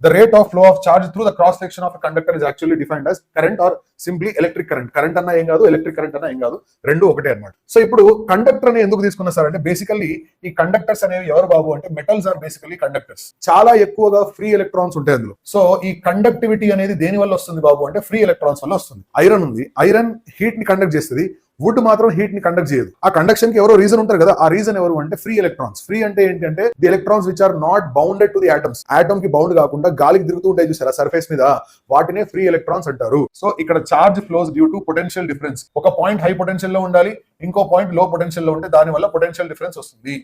The rate of flow of charge through the cross section of a conductor is actually defined as current or simply electric current. Current అన్నా ఏం కాదు, electric current అన్నా ఏం కాదు, రెండు ఒకటే అన్నమాట. సో ఇప్పుడు కండక్టర్ అని ఎందుకు తీసుకున్నా సార్ అంటే బేసికల్లీ ఈ కండక్టర్స్ అనేవి ఎవరు బాబు అంటే మెటల్స్ ఆర్ బేసికల్లీ కండక్టర్స్. చాలా ఎక్కువగా ఫ్రీ ఎలక్ట్రాన్స్ ఉంటాయి అందులో. సో ఈ కండక్టివిటీ అనేది దేని వల్ల వస్తుంది బాబు అంటే ఫ్రీ ఎలక్ట్రాన్స్ వల్ల వస్తుంది. ఐరన్ ఉంది, ఐరన్ హీట్ ని కండక్ట్ చేస్తుంది, వుడ్ మాత్రం హీట్ ని కండక్ట్ చేయదు. ఆ కండక్షన్ కి ఎవరో రీజన్ ఉంటారు కదా, ఆ రీజన్ ఎవరు అంటే ఫ్రీ ఎలక్ట్రాన్స్. ఫ్రీ అంటే ఏంటంటే the electrons which are not bounded to the atoms. Atom కి బౌండ్ కాకుండా గాలికి తిరుగుతూ ఉంటాయి చూసారా సర్ఫేస్ మీద, వాటినే ఫ్రీ ఎలక్ట్రాన్స్ అంటారు. సో ఇక్కడ charge flows due to potential difference. ఒక పాయింట్ హై పొటెన్షియల్ లో ఉండాలి, ఇంకో పాయింట్ లో పొటెన్షియల్ లో ఉంటే దాని వల్ల పొటెన్షియల్ డిఫరెన్స్ వస్తుంది.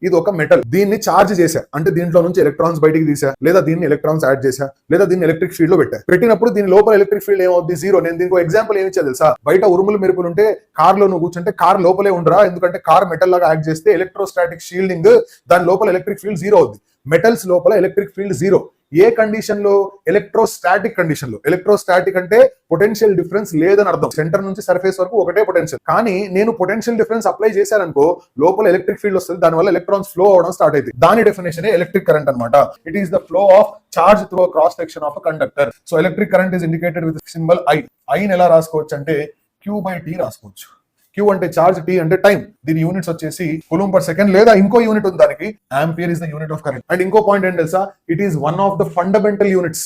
ఇది ఒక మెటల్, దీన్ని చార్జ్ చేశా అంటే దీంట్లో నుంచి ఎలక్ట్రాన్స్ బయటికి తీసా, లేదా దీన్ని ఎలక్ట్రాన్స్ యాడ్ చేశా, లేదా దీన్ని ఎలక్ట్రిక్ ఫీల్డ్ లో పెట్టినప్పుడు దీని లోపల ఎలక్ట్రిక్ ఫీల్డ్ ఏమవుతుంది? జీరో. నేను దీనికి ఎగ్జాంపుల్ ఏమి ఇచ్చా తెలుసా? బయట ఉరుములు మెరుపులు ఉంటే కార్ లో నువ్వు కూర్చుంటే కార్ లోపలే ఉండరా, ఎందుకంటే కార్ మెటల్ లాగా యాక్ట్ చేస్తే ఎలక్ట్రోస్టాటిక్ షీల్డింగ్ దాని లోపల ఎలక్ట్రిక్ ఫీల్డ్ జీరో అవుతుంది. మెటల్స్ లోపల ఎలక్ట్రిక్ ఫీల్డ్ జీరో. ఏ కండిషన్ లో? ఎలక్ట్రోస్టాటిక్ కండిషన్ లో. ఎలక్ట్రోస్టాటిక్ అంటే పొటెన్షియల్ డిఫరెన్స్ లేదని అర్థం. సెంటర్ నుంచి సర్ఫేస్ వరకు ఒకటే పొటెన్షియల్. కానీ నేను పొటెన్షియల్ డిఫరెన్స్ అప్లై చేశాననుకో లోపల ఎలక్ట్రిక్ ఫీల్డ్ వస్తుంది, దానివల్ల ఎలక్ట్రాన్స్ ఫ్లో అవడం స్టార్ట్ అవుతుంది. దాని డెఫినేషన్ ఎలక్ట్రిక్ కరెంట్ అనమాట. It is the flow of charge through cross section of a conductor. So electric current is indicated with symbol I. ఐని ఎలా రాసుకోవచ్చు అంటే Q/T రాసుకోవచ్చు. Q అంటే చార్జ్, T అంటే టైం. దీని యూనిట్స్ వచ్చేసి కూలుంబ్ పర్ సెకండ్, లేదా ఇంకో యూనిట్ ఉంది దానికి ampere is the unit of current. And ఇంకో పాయింట్ ఏంటి తెలుసా? It is one of the fundamental units.